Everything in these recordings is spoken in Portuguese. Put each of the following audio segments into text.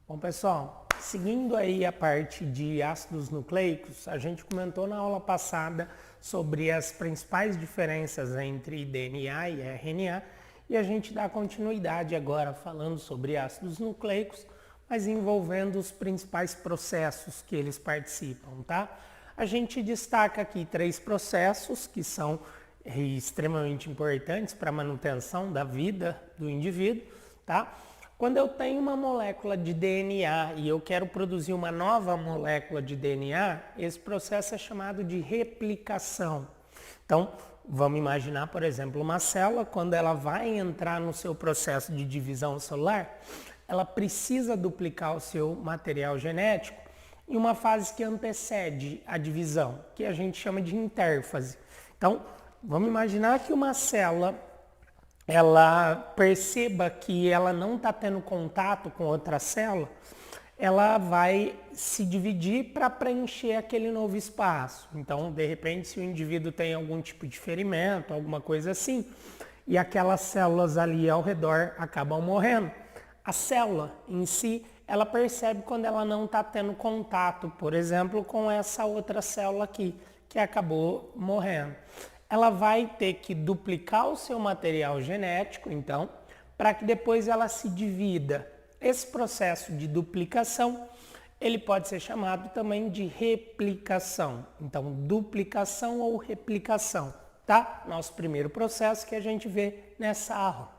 Bom, pessoal, seguindo aí a parte de ácidos nucleicos, a gente comentou na aula passada sobre as principais diferenças entre DNA e RNA e a gente dá continuidade agora falando sobre ácidos nucleicos, mas envolvendo os principais processos que eles participam, tá? A gente destaca aqui 3 processos que são extremamente importantes para a manutenção da vida do indivíduo, tá? Quando eu tenho uma molécula de DNA e eu quero produzir uma nova molécula de DNA, esse processo é chamado de replicação. Então, vamos imaginar, por exemplo, uma célula, quando ela vai entrar no seu processo de divisão celular, ela precisa duplicar o seu material genético em uma fase que antecede a divisão, que a gente chama de intérfase. Então, vamos imaginar que uma célula ela perceba que ela não está tendo contato com outra célula, ela vai se dividir para preencher aquele novo espaço. Então, de repente, se o indivíduo tem algum tipo de ferimento, alguma coisa assim, e aquelas células ali ao redor acabam morrendo, a célula em si, ela percebe quando ela não está tendo contato, por exemplo, com essa outra célula aqui, que acabou morrendo. Ela vai ter que duplicar o seu material genético, então, para que depois ela se divida. Esse processo de duplicação, ele pode ser chamado também de replicação. Então, duplicação ou replicação, tá? Nosso primeiro processo que a gente vê nessa aula.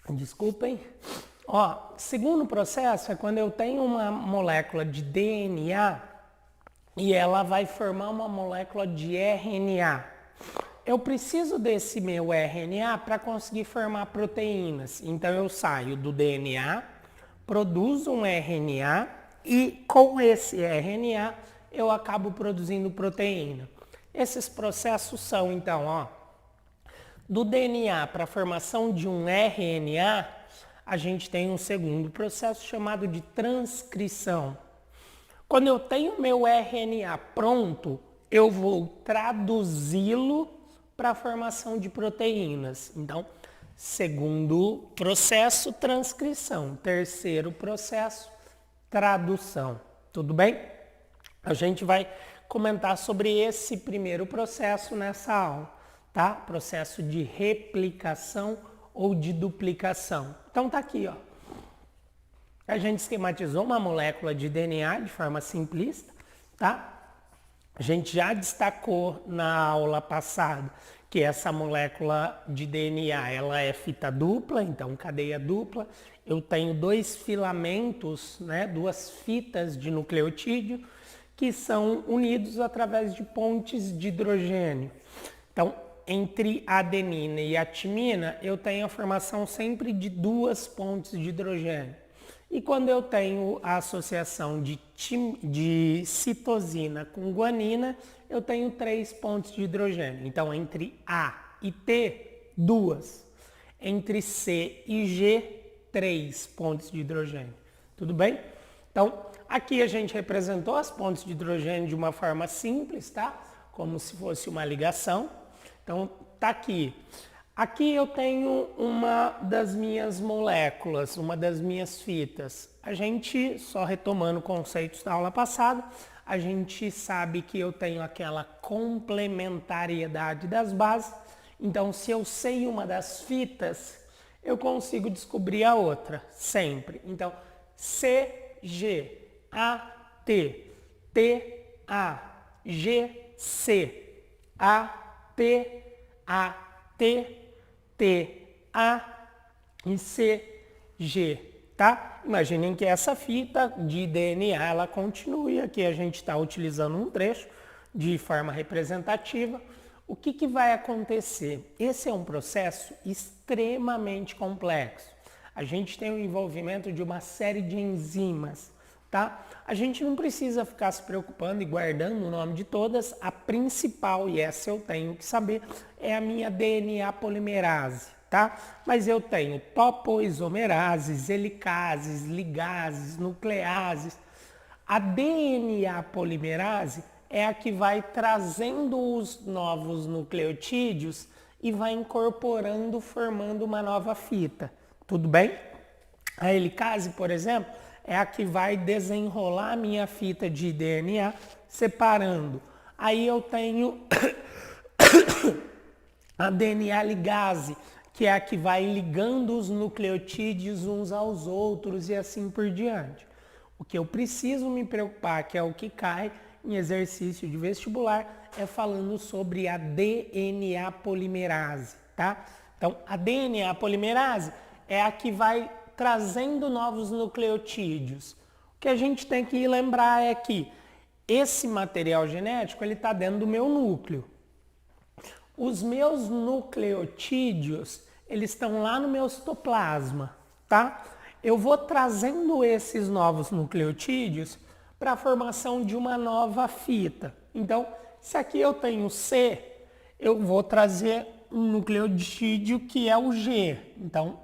Desculpem. Ó, segundo processo é quando eu tenho uma molécula de DNA e ela vai formar uma molécula de RNA. Eu preciso desse meu RNA para conseguir formar proteínas. Então eu saio do DNA, produzo um RNA e com esse RNA eu acabo produzindo proteína. Esses processos são então, ó, do DNA para a formação de um RNA, a gente tem um segundo processo chamado de transcrição. Quando eu tenho meu RNA pronto, eu vou traduzi-lo para a formação de proteínas. Então, segundo processo, transcrição. Terceiro processo, tradução. Tudo bem? A gente vai comentar sobre esse primeiro processo nessa aula, tá? Processo de replicação ou de duplicação. Então tá aqui, ó. A gente esquematizou uma molécula de DNA de forma simplista, tá? A gente já destacou na aula passada que essa molécula de DNA, ela é fita dupla, então cadeia dupla. Eu tenho 2 filamentos, né, 2 fitas de nucleotídeo que são unidos através de pontes de hidrogênio. Então, entre a adenina e a timina, eu tenho a formação sempre de 2 pontes de hidrogênio. E quando eu tenho a associação de citosina com guanina, eu tenho 3 pontos de hidrogênio. Então, entre A e T, 2. Entre C e G, 3 pontos de hidrogênio. Tudo bem? Então, aqui a gente representou as pontes de hidrogênio de uma forma simples, tá? Como se fosse uma ligação. Então, tá aqui. Aqui eu tenho uma das minhas moléculas, uma das minhas fitas. A gente, só retomando conceitos da aula passada, a gente sabe que eu tenho aquela complementariedade das bases. Então, se eu sei uma das fitas, eu consigo descobrir a outra, sempre. Então, CGAT, TAGC, APAT, TA e CG, tá? Imaginem que essa fita de DNA, ela continue aqui, a gente está utilizando um trecho de forma representativa. O que vai acontecer? Esse é um processo extremamente complexo. A gente tem o envolvimento de uma série de enzimas, tá? A gente não precisa ficar se preocupando e guardando o nome de todas. A principal, e essa eu tenho que saber, é a minha DNA polimerase, tá? Mas eu tenho topoisomerases, helicases, ligases, nucleases. A DNA polimerase é a que vai trazendo os novos nucleotídeos e vai incorporando, formando uma nova fita. Tudo bem? A helicase, por exemplo, é a que vai desenrolar a minha fita de DNA, separando. Aí eu tenho a DNA ligase, que é a que vai ligando os nucleotídeos uns aos outros e assim por diante. O que eu preciso me preocupar, que é o que cai em exercício de vestibular, é falando sobre a DNA polimerase, tá? Então, a DNA polimerase é a que vai trazendo novos nucleotídeos. O que a gente tem que lembrar é que esse material genético, ele está dentro do meu núcleo. Os meus nucleotídeos, eles estão lá no meu citoplasma, tá? Eu vou trazendo esses novos nucleotídeos para a formação de uma nova fita. Então, se aqui eu tenho C, eu vou trazer um nucleotídeo que é o G. Então,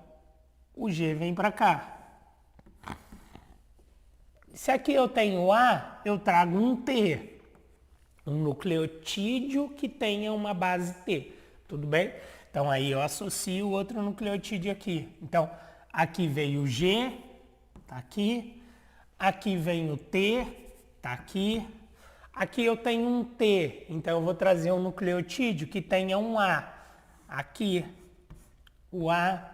o G vem para cá. Se aqui eu tenho A, eu trago um T. Um nucleotídeo que tenha uma base T. Tudo bem? Então, aí eu associo outro nucleotídeo aqui. Então, aqui veio o G, tá aqui. Aqui vem o T, tá aqui. Aqui eu tenho um T, então eu vou trazer um nucleotídeo que tenha um A. Aqui, o A.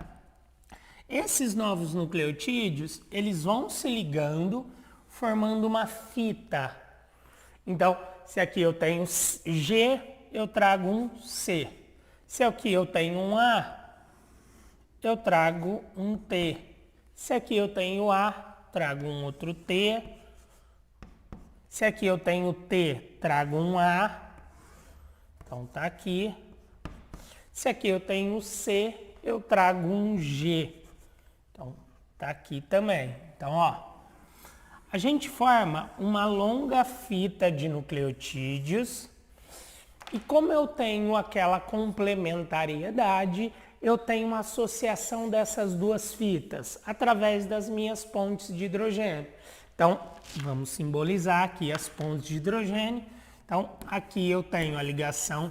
Esses novos nucleotídeos, eles vão se ligando, formando uma fita. Então, se aqui eu tenho G, eu trago um C. Se aqui eu tenho um A, eu trago um T. Se aqui eu tenho A, trago um outro T. Se aqui eu tenho T, trago um A. Então tá aqui. Se aqui eu tenho C, eu trago um G. Então tá aqui também. Então, ó, a gente forma uma longa fita de nucleotídeos. E como eu tenho aquela complementariedade, eu tenho uma associação dessas duas fitas através das minhas pontes de hidrogênio. Então, vamos simbolizar aqui as pontes de hidrogênio. Então, aqui eu tenho a ligação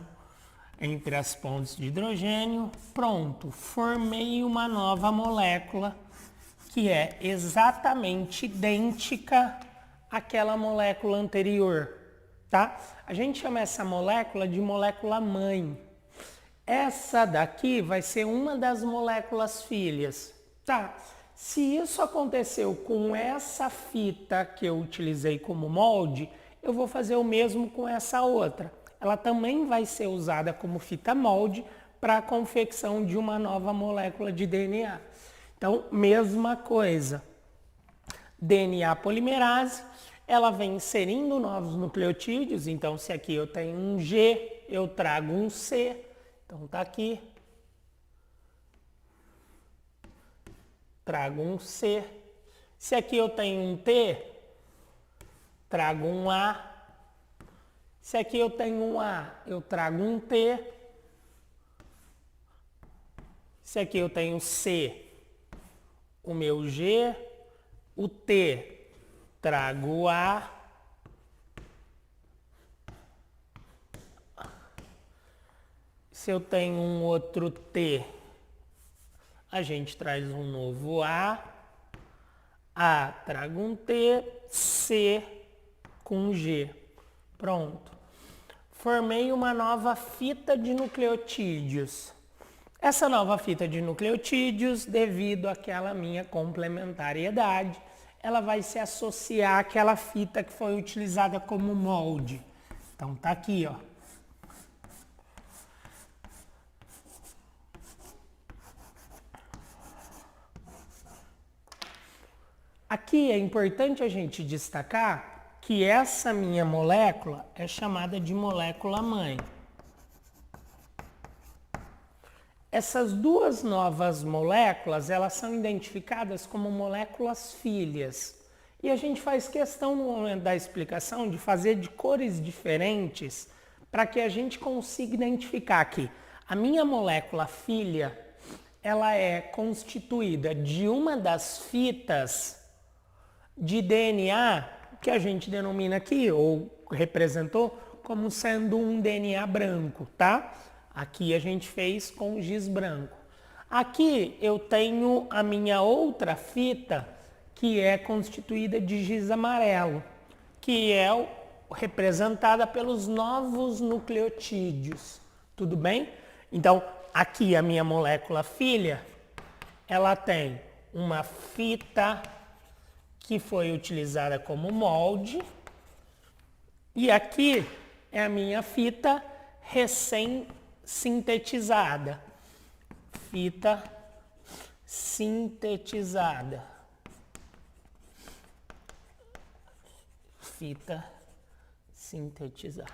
entre as pontes de hidrogênio. Pronto, formei uma nova molécula que é exatamente idêntica àquela molécula anterior, tá? A gente chama essa molécula de molécula mãe. Essa daqui vai ser uma das moléculas filhas, tá? Se isso aconteceu com essa fita que eu utilizei como molde, eu vou fazer o mesmo com essa outra. Ela também vai ser usada como fita molde para a confecção de uma nova molécula de DNA. Então, mesma coisa. DNA polimerase, ela vem inserindo novos nucleotídeos. Então, se aqui eu tenho um G, eu trago um C. Então, tá aqui. Trago um C. Se aqui eu tenho um T, trago um A. Se aqui eu tenho um A, eu trago um T. Se aqui eu tenho C, o meu G. O T, trago o A. Se eu tenho um outro T, a gente traz um novo A. A, trago um T. C com G. Pronto. Formei uma nova fita de nucleotídeos. Essa nova fita de nucleotídeos, devido àquela minha complementariedade, ela vai se associar àquela fita que foi utilizada como molde. Então tá aqui, ó. Aqui é importante a gente destacar que essa minha molécula é chamada de molécula mãe. Essas duas novas moléculas, elas são identificadas como moléculas filhas. E a gente faz questão no momento da explicação de fazer de cores diferentes para que a gente consiga identificar que a minha molécula filha, ela é constituída de uma das fitas de DNA que a gente denomina aqui, ou representou, como sendo um DNA branco, tá? Aqui a gente fez com giz branco. Aqui eu tenho a minha outra fita, que é constituída de giz amarelo, que é representada pelos novos nucleotídeos. Tudo bem? Então, aqui a minha molécula filha, ela tem uma fita que foi utilizada como molde, e aqui é a minha fita recém-sintetizada. Fita sintetizada. Fita sintetizada.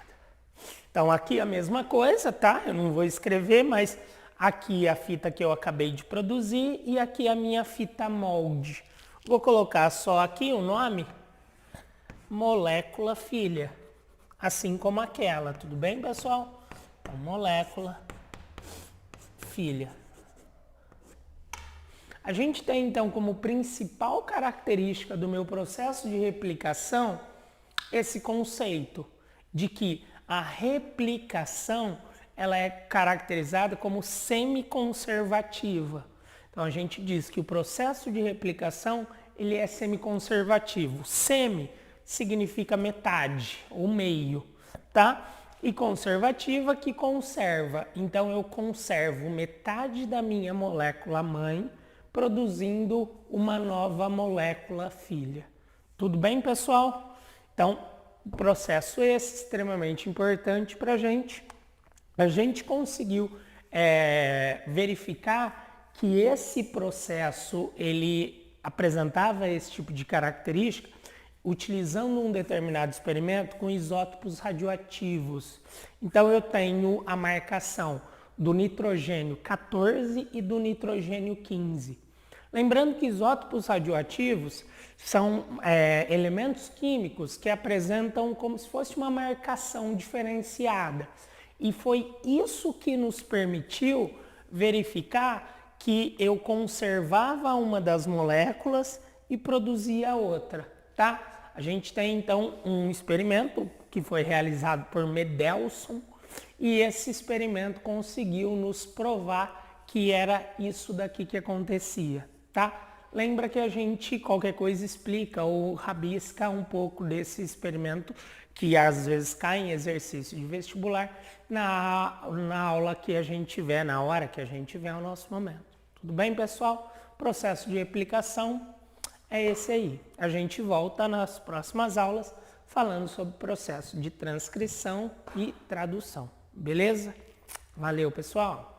Então, aqui a mesma coisa, tá? Eu não vou escrever, mas aqui a fita que eu acabei de produzir e aqui a minha fita molde. Vou colocar só aqui o nome, molécula filha, assim como aquela, tudo bem, pessoal? Então, molécula filha. A gente tem, então, como principal característica do meu processo de replicação esse conceito de que a replicação ela é caracterizada como semiconservativa. Então, a gente diz que o processo de replicação ele é semiconservativo. Semi significa metade ou meio, tá? E conservativa que conserva. Então, eu conservo metade da minha molécula mãe produzindo uma nova molécula filha. Tudo bem, pessoal? Então, o processo esse extremamente importante para a gente. A gente conseguiu verificar que esse processo ele apresentava esse tipo de característica utilizando um determinado experimento com isótopos radioativos. Então, eu tenho a marcação do nitrogênio 14 e do nitrogênio 15. Lembrando que isótopos radioativos são elementos químicos que apresentam como se fosse uma marcação diferenciada. E foi isso que nos permitiu verificar que eu conservava uma das moléculas e produzia a outra, tá? A gente tem então um experimento que foi realizado por Mendelssohn e esse experimento conseguiu nos provar que era isso daqui que acontecia, tá? Lembra que a gente, qualquer coisa, explica ou rabisca um pouco desse experimento, que às vezes cai em exercício de vestibular, na aula que a gente tiver, na hora que a gente tiver o nosso momento. Tudo bem, pessoal? Processo de replicação é esse aí. A gente volta nas próximas aulas falando sobre o processo de transcrição e tradução. Beleza? Valeu, pessoal!